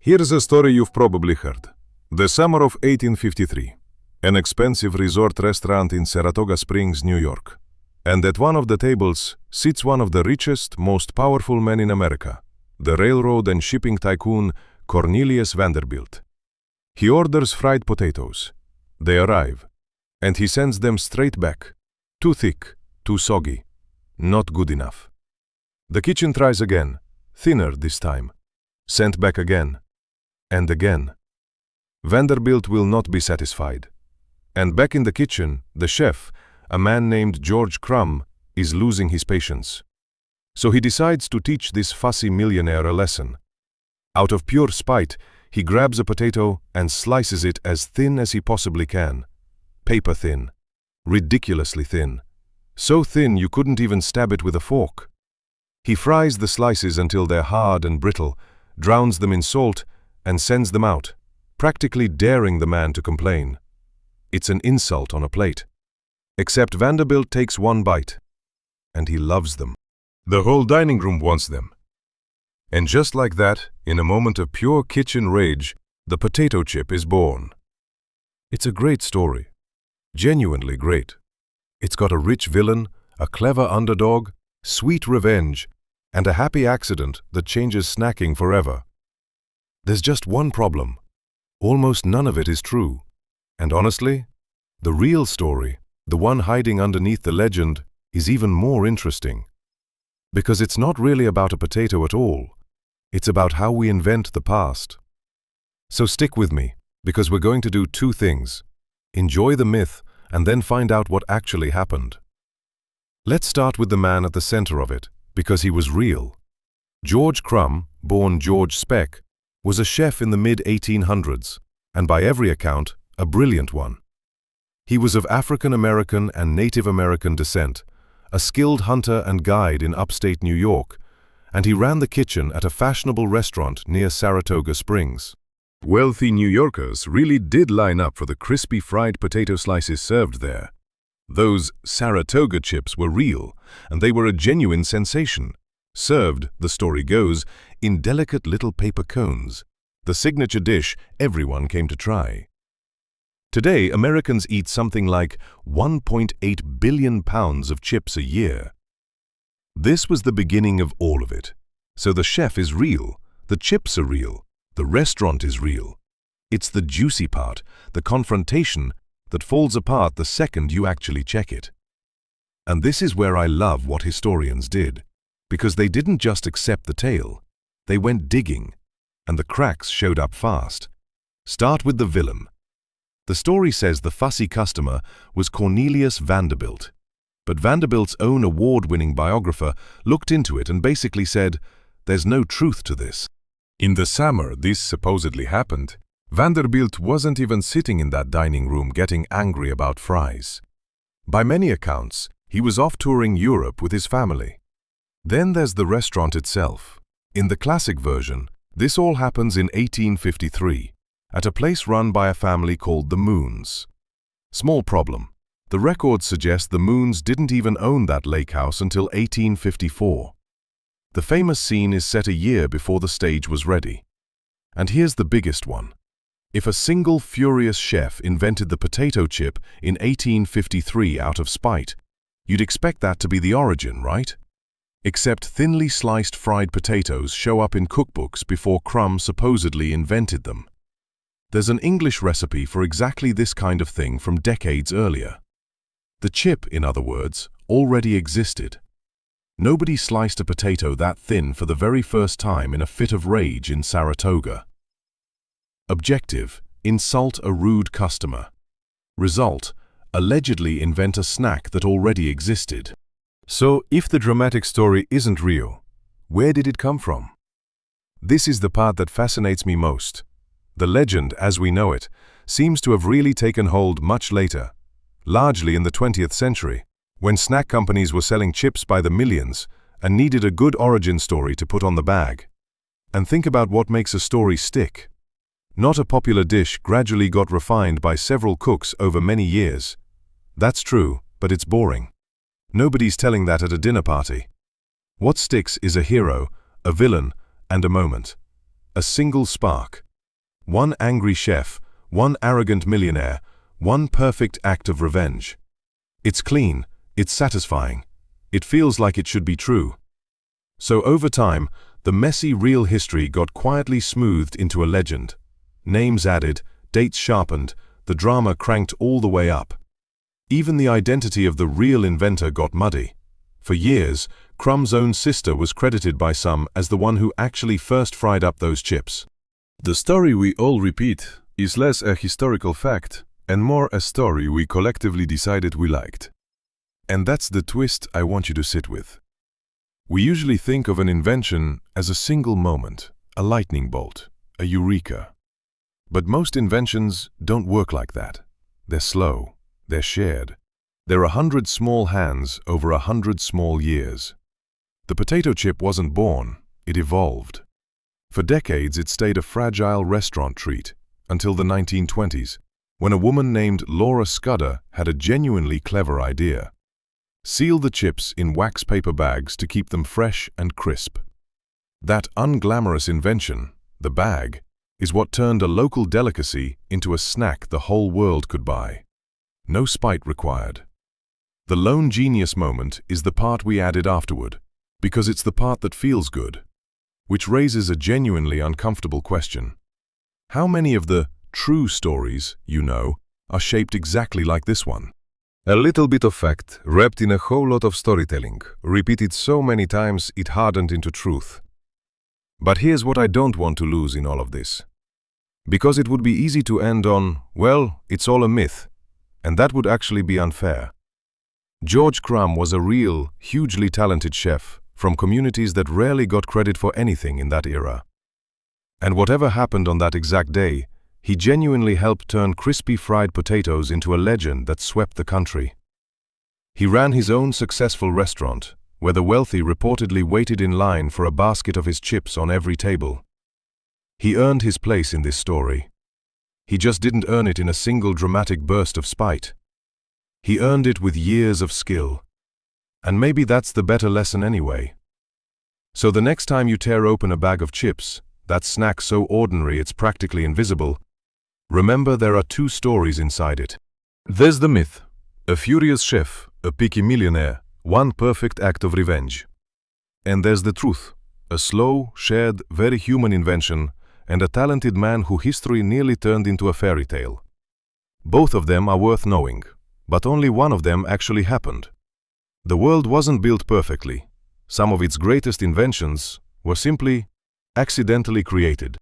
Here's a story you've probably heard. The summer of 1853. An expensive resort restaurant in Saratoga Springs, New York. And at one of the tables sits one of the richest, most powerful men in America, the railroad and shipping tycoon Cornelius Vanderbilt. He orders fried potatoes. They arrive, and he sends them straight back. Too thick, too soggy, not good enough. The kitchen tries again, thinner this time. Sent back again, and again. Vanderbilt will not be satisfied. And back in the kitchen, the chef, a man named George Crum, is losing his patience. So he decides to teach this fussy millionaire a lesson. Out of pure spite, he grabs a potato and slices it as thin as he possibly can. Paper thin. Ridiculously thin. So thin you couldn't even stab it with a fork. He fries the slices until they're hard and brittle, drowns them in salt, and sends them out, practically daring the man to complain. It's an insult on a plate. Except Vanderbilt takes one bite, and he loves them. The whole dining room wants them. And just like that, in a moment of pure kitchen rage, the potato chip is born. It's a great story. Genuinely great. It's got a rich villain, a clever underdog, sweet revenge, and a happy accident that changes snacking forever. There's just one problem. Almost none of it is true. And honestly, the real story, the one hiding underneath the legend, is even more interesting. Because it's not really about a potato at all. It's about how we invent the past. So stick with me, because we're going to do two things. Enjoy the myth, and then find out what actually happened. Let's start with the man at the center of it, because he was real. George Crum, born George Speck, was a chef in the mid-1800s, and by every account, a brilliant one. He was of African American and Native American descent, a skilled hunter and guide in upstate New York, and he ran the kitchen at a fashionable restaurant near Saratoga Springs. Wealthy New Yorkers really did line up for the crispy fried potato slices served there. Those Saratoga chips were real, and they were a genuine sensation. Served, the story goes, in delicate little paper cones, the signature dish everyone came to try. Today, Americans eat something like 1.8 billion pounds of chips a year. This was the beginning of all of it. So the chef is real, the chips are real, the restaurant is real. It's the juicy part, the confrontation, that falls apart the second you actually check it. And this is where I love what historians did, because they didn't just accept the tale, they went digging, and the cracks showed up fast. Start with the villain. The story says the fussy customer was Cornelius Vanderbilt, but Vanderbilt's own award-winning biographer looked into it and basically said, "There's no truth to this." In the summer this supposedly happened, Vanderbilt wasn't even sitting in that dining room getting angry about fries. By many accounts, he was off touring Europe with his family. Then there's the restaurant itself. In the classic version, this all happens in 1853, at a place run by a family called the Moons. Small problem. The records suggest the Moons didn't even own that lake house until 1854. The famous scene is set a year before the stage was ready. And here's the biggest one. If a single furious chef invented the potato chip in 1853 out of spite, you'd expect that to be the origin, right? Except thinly sliced fried potatoes show up in cookbooks before Crum supposedly invented them. There's an English recipe for exactly this kind of thing from decades earlier. The chip, in other words, already existed. Nobody sliced a potato that thin for the very first time in a fit of rage in Saratoga. Objective: insult a rude customer. Result: allegedly invent a snack that already existed. So, if the dramatic story isn't real, where did it come from? This is the part that fascinates me most. The legend, as we know it, seems to have really taken hold much later, largely in the 20th century, when snack companies were selling chips by the millions and needed a good origin story to put on the bag. And think about what makes a story stick. Not a popular dish gradually got refined by several cooks over many years. That's true, but it's boring. Nobody's telling that at a dinner party. What sticks is a hero, a villain, and a moment. a single spark. One angry chef, one arrogant millionaire, one perfect act of revenge. It's clean, it's satisfying. It feels like it should be true. So over time, the messy real history got quietly smoothed into a legend. Names added, dates sharpened, the drama cranked all the way up. Even the identity of the real inventor got muddy. For years, Crum's own sister was credited by some as the one who actually first fried up those chips. The story we all repeat is less a historical fact and more a story we collectively decided we liked. And that's the twist I want you to sit with. We usually think of an invention as a single moment, a lightning bolt, a eureka. But most inventions don't work like that. They're slow, they're shared. They're 100 small hands over 100 small years. The potato chip wasn't born, it evolved. For decades it stayed a fragile restaurant treat, until the 1920s, when a woman named Laura Scudder had a genuinely clever idea. Seal the chips in wax paper bags to keep them fresh and crisp. That unglamorous invention, the bag, is what turned a local delicacy into a snack the whole world could buy. No spite required. The lone genius moment is the part we added afterward, because it's the part that feels good, which raises a genuinely uncomfortable question. How many of the true stories, you know, are shaped exactly like this one? A little bit of fact, wrapped in a whole lot of storytelling, repeated so many times it hardened into truth. But here's what I don't want to lose in all of this. Because it would be easy to end on, well, it's all a myth, and that would actually be unfair. George Crum was a real, hugely talented chef from communities that rarely got credit for anything in that era. And whatever happened on that exact day, he genuinely helped turn crispy fried potatoes into a legend that swept the country. He ran his own successful restaurant, where the wealthy reportedly waited in line for a basket of his chips on every table. He earned his place in this story. He just didn't earn it in a single dramatic burst of spite. He earned it with years of skill. And maybe that's the better lesson anyway. So the next time you tear open a bag of chips, that snack so ordinary it's practically invisible, remember there are two stories inside it. There's the myth, a furious chef, a picky millionaire, one perfect act of revenge. And there's the truth, a slow, shared, very human invention, and a talented man who history nearly turned into a fairy tale. Both of them are worth knowing, but only one of them actually happened. The world wasn't built perfectly. Some of its greatest inventions were simply accidentally created.